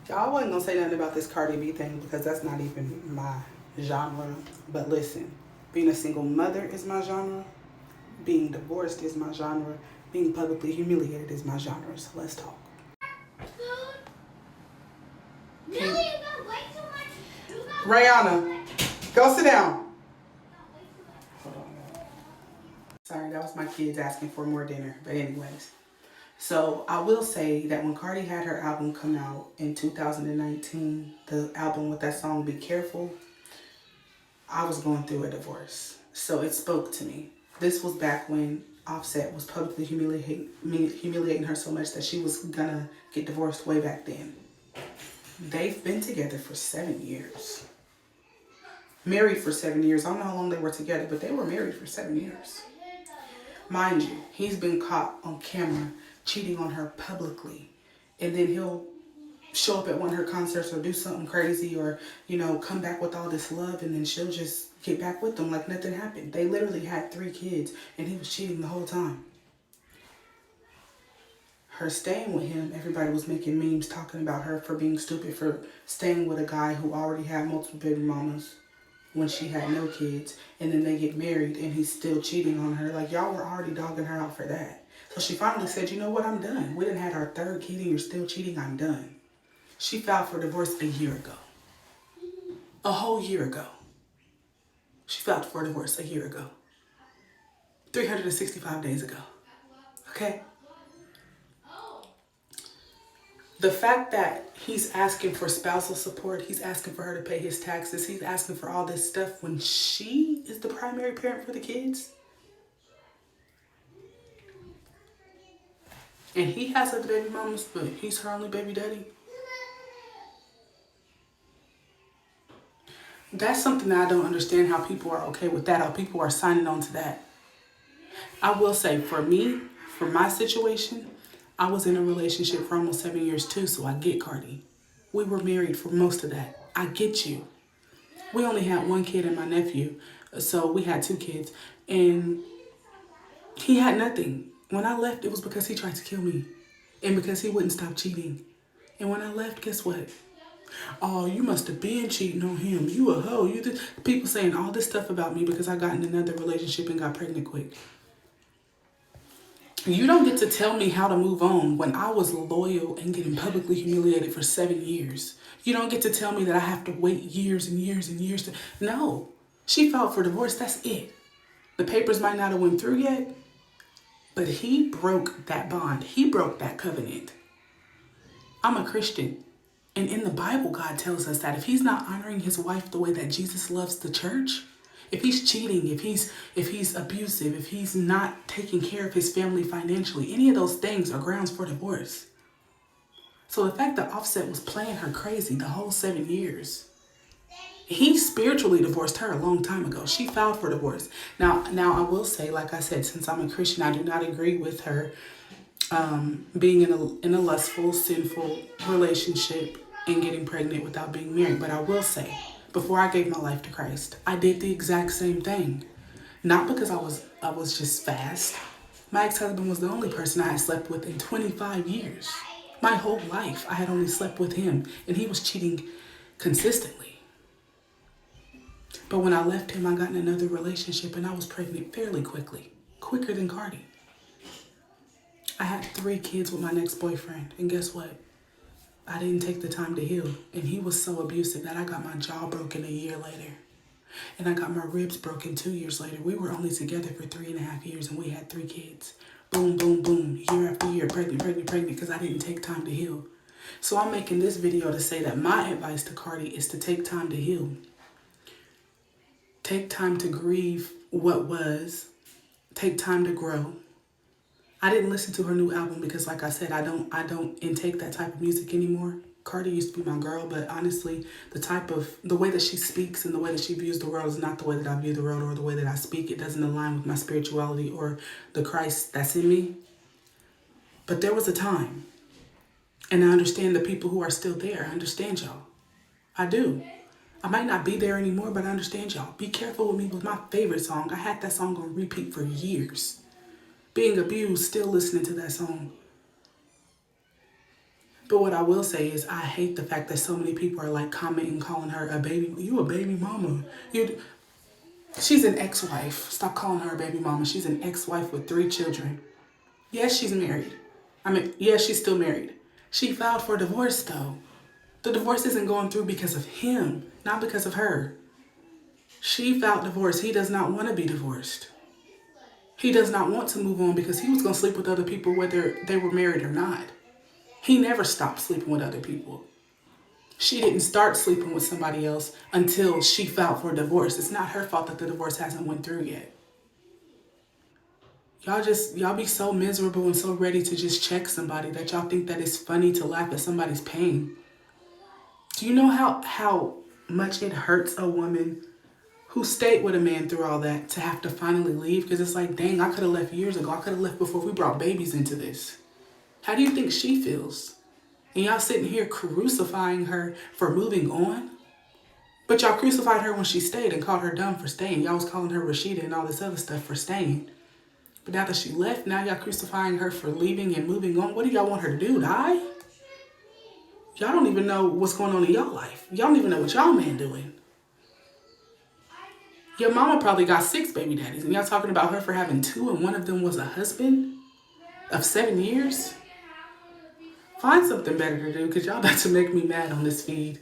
Y'all wasn't gonna say nothing about this Cardi B thing because that's not even my genre. But listen, being a single mother is my genre. Being divorced is my genre. Being publicly humiliated is my genre. So let's talk. Rihanna, go sit down. Hold on. Sorry, that was my kids asking for more dinner. But anyways, so I will say that when Cardi had her album come out in 2019, the album with that song "Be Careful," I was going through a divorce, so it spoke to me. This was back when Offset was publicly humiliating her so much that she was gonna get divorced way back then. They've been together for 7 years. Married for 7 years. I don't know how long they were together, but they were married for 7 years. Mind you, he's been caught on camera cheating on her publicly. And then he'll show up at one of her concerts or do something crazy or, come back with all this love, and then she'll just get back with them like nothing happened. They literally had 3 kids and he was cheating the whole time. Her staying with him, everybody was making memes talking about her for being stupid for staying with a guy who already had multiple baby mamas when she had no kids, and then they get married and he's still cheating on her. Like, y'all were already dogging her out for that. So she finally said, you know what, I'm done. We done had our 3rd kid and you're still cheating, I'm done. She filed for divorce a year ago. A whole year ago. She filed for divorce a year ago. 365 days ago. Okay? The fact that he's asking for spousal support, he's asking for her to pay his taxes, he's asking for all this stuff when she is the primary parent for the kids. And he has other baby mamas, but he's her only baby daddy. That's something that I don't understand, how people are okay with that, how people are signing on to that. I will say, for me, for my situation, I was in a relationship for almost 7 years too, so I get Cardi. We were married for most of that. I get you. We only had 1 kid and my nephew, so we had 2 kids, and he had nothing. When I left, it was because he tried to kill me, and because he wouldn't stop cheating. And when I left, guess what? Oh, you must have been cheating on him. You a hoe. You did. People saying all this stuff about me because I got in another relationship and got pregnant quick. You don't get to tell me how to move on when I was loyal and getting publicly humiliated for 7 years. You don't get to tell me that I have to wait years and years and years to... No. She filed for divorce. That's it. The papers might not have went through yet, but he broke that bond. He broke that covenant. I'm a Christian. And in the Bible, God tells us that if he's not honoring his wife the way that Jesus loves the church, if he's cheating, if he's abusive, if he's not taking care of his family financially, any of those things are grounds for divorce. So the fact that Offset was playing her crazy the whole 7 years, he spiritually divorced her a long time ago. She filed for divorce. Now I will say, like I said, since I'm a Christian, I do not agree with her being in a lustful, sinful relationship and getting pregnant without being married. But I will say, before I gave my life to Christ, I did the exact same thing. Not because I was just fast. My ex-husband was the only person I had slept with in 25 years. My whole life, I had only slept with him, and he was cheating consistently. But when I left him, I got in another relationship, and I was pregnant fairly quickly. Quicker than Cardi. I had 3 kids with my next boyfriend, and guess what? I didn't take the time to heal, and he was so abusive that I got my jaw broken a year later, and I got my ribs broken 2 years later. We were only together for 3.5 years, and we had 3 kids. Boom, boom, boom, year after year, pregnant, because I didn't take time to heal. So I'm making this video to say that my advice to Cardi is to take time to heal. Take time to grieve what was. Take time to grow. I didn't listen to her new album because, like I said, I don't intake that type of music anymore. Cardi used to be my girl, but honestly, the way that she speaks and the way that she views the world is not the way that I view the world or the way that I speak. It doesn't align with my spirituality or the Christ that's in me. But there was a time, and I understand the people who are still there. I understand y'all. I do. I might not be there anymore, but I understand y'all. Be Careful With Me was my favorite song. I had that song on repeat for years. Being abused, still listening to that song. But what I will say is I hate the fact that so many people are like commenting, calling her a baby. You a baby mama. She's an ex-wife. Stop calling her a baby mama. She's an ex-wife with 3 children. Yes, she's married. Yes, she's still married. She filed for divorce though. The divorce isn't going through because of him, not because of her. She filed divorce. He does not want to be divorced. He does not want to move on because he was going to sleep with other people whether they were married or not. He never stopped sleeping with other people. She didn't start sleeping with somebody else until she filed for a divorce. It's not her fault that the divorce hasn't went through yet. Y'all be so miserable and so ready to just check somebody that y'all think that it's funny to laugh at somebody's pain. Do you know how much it hurts a woman who stayed with a man through all that to have to finally leave? Because it's like, dang, I could have left years ago. I could have left before we brought babies into this. How do you think she feels? And y'all sitting here crucifying her for moving on? But y'all crucified her when she stayed and called her dumb for staying. Y'all was calling her Rashida and all this other stuff for staying. But now that she left, now y'all crucifying her for leaving and moving on. What do y'all want her to do, die? Y'all don't even know what's going on in y'all life. Y'all don't even know what y'all man doing. Your mama probably got 6 baby daddies, and y'all talking about her for having 2, and one of them was a husband of 7 years? Find something better to do, because y'all about to make me mad on this feed.